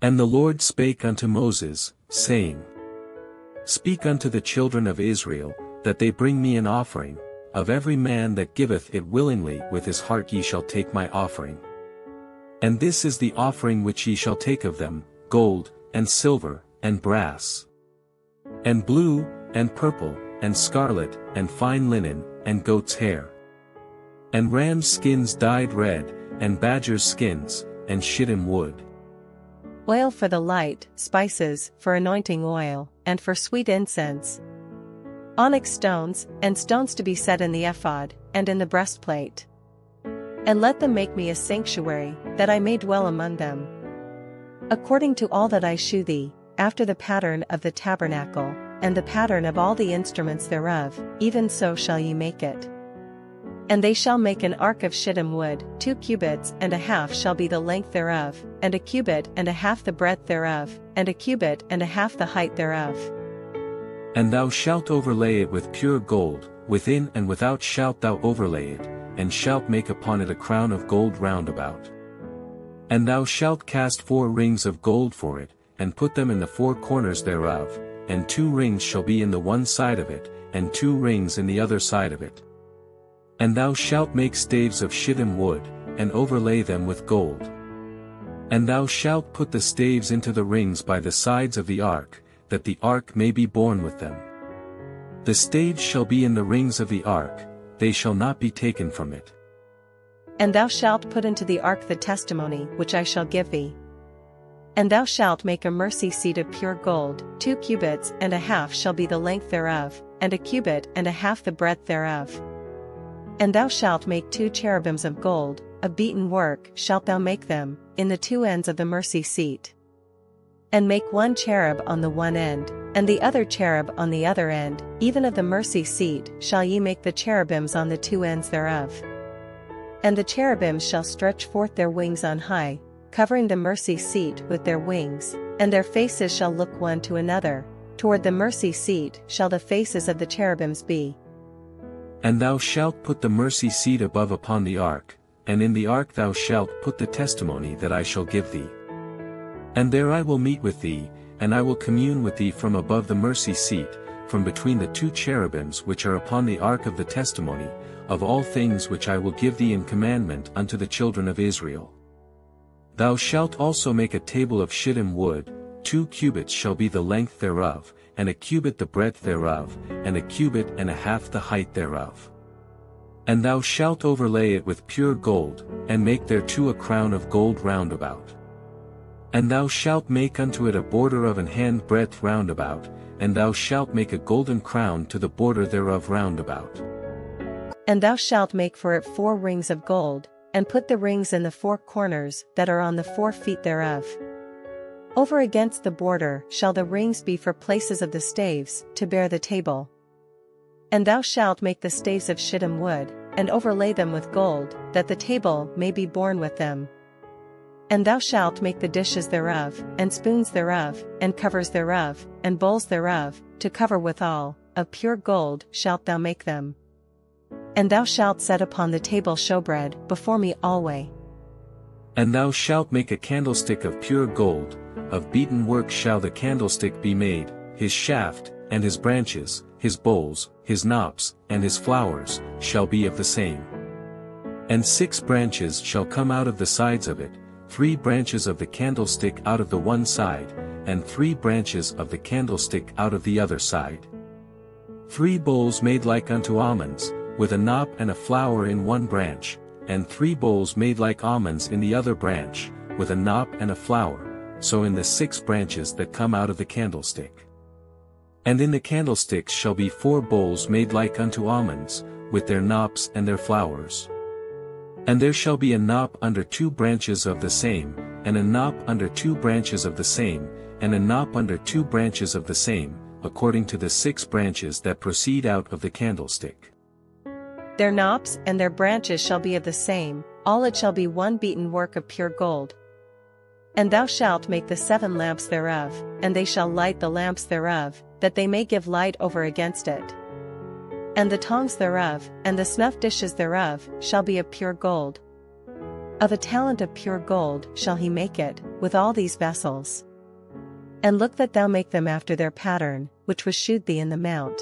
And the Lord spake unto Moses, saying, Speak unto the children of Israel, that they bring me an offering, of every man that giveth it willingly with his heart ye shall take my offering. And this is the offering which ye shall take of them, gold, and silver, and brass, and blue, and purple, and scarlet, and fine linen, and goat's hair, and ram's skins dyed red, and badger's skins, and shittim wood. Oil for the light, spices, for anointing oil, and for sweet incense. Onyx stones, and stones to be set in the ephod, and in the breastplate. And let them make me a sanctuary, that I may dwell among them. According to all that I shew thee, after the pattern of the tabernacle, and the pattern of all the instruments thereof, even so shall ye make it. And they shall make an ark of shittim wood, 2 cubits and a half shall be the length thereof, and a cubit and a half the breadth thereof, and a cubit and a half the height thereof. And thou shalt overlay it with pure gold, within and without shalt thou overlay it, and shalt make upon it a crown of gold round about. And thou shalt cast 4 rings of gold for it, and put them in the 4 corners thereof, and 2 rings shall be in the one side of it, and 2 rings in the other side of it. And thou shalt make staves of shittim wood, and overlay them with gold. And thou shalt put the staves into the rings by the sides of the ark, that the ark may be borne with them. The staves shall be in the rings of the ark, they shall not be taken from it. And thou shalt put into the ark the testimony which I shall give thee. And thou shalt make a mercy seat of pure gold, 2 cubits and a half shall be the length thereof, and a cubit and a half the breadth thereof. And thou shalt make 2 cherubims of gold, of beaten work shalt thou make them, in the 2 ends of the mercy seat. And make 1 cherub on the one end, and the other cherub on the other end, even of the mercy seat shall ye make the cherubims on the 2 ends thereof. And the cherubims shall stretch forth their wings on high, covering the mercy seat with their wings, and their faces shall look one to another, toward the mercy seat shall the faces of the cherubims be. And thou shalt put the mercy seat above upon the ark, and in the ark thou shalt put the testimony that I shall give thee. And there I will meet with thee, and I will commune with thee from above the mercy seat, from between the 2 cherubims which are upon the ark of the testimony, of all things which I will give thee in commandment unto the children of Israel. Thou shalt also make a table of shittim wood, 2 cubits shall be the length thereof, and a cubit the breadth thereof, and a cubit and a half the height thereof. And thou shalt overlay it with pure gold, and make thereto a crown of gold round about. And thou shalt make unto it a border of an hand breadth round about, and thou shalt make a golden crown to the border thereof round about. And thou shalt make for it 4 rings of gold, and put the rings in the 4 corners that are on the 4 feet thereof. Over against the border shall the rings be for places of the staves, to bear the table. And thou shalt make the staves of shittim wood, and overlay them with gold, that the table may be borne with them. And thou shalt make the dishes thereof, and spoons thereof, and covers thereof, and bowls thereof, to cover withal, of pure gold shalt thou make them. And thou shalt set upon the table showbread before me alway. And thou shalt make a candlestick of pure gold, of beaten work shall the candlestick be made, his shaft, and his branches, his bowls, his knops, and his flowers, shall be of the same. And 6 branches shall come out of the sides of it, 3 branches of the candlestick out of the one side, and 3 branches of the candlestick out of the other side. 3 bowls made like unto almonds, with a knop and a flower in one branch, and 3 bowls made like almonds in the other branch, with a knop and a flower, so in the 6 branches that come out of the candlestick. And in the candlesticks shall be 4 bowls made like unto almonds, with their knops and their flowers. And there shall be a knop under 2 branches of the same, and a knop under 2 branches of the same, and a knop under 2 branches of the same, according to the 6 branches that proceed out of the candlestick. Their knops and their branches shall be of the same, all it shall be 1 beaten work of pure gold. And thou shalt make the 7 lamps thereof, and they shall light the lamps thereof, that they may give light over against it. And the tongs thereof, and the snuff dishes thereof, shall be of pure gold. Of a talent of pure gold shall he make it, with all these vessels. And look that thou make them after their pattern, which was shewed thee in the mount.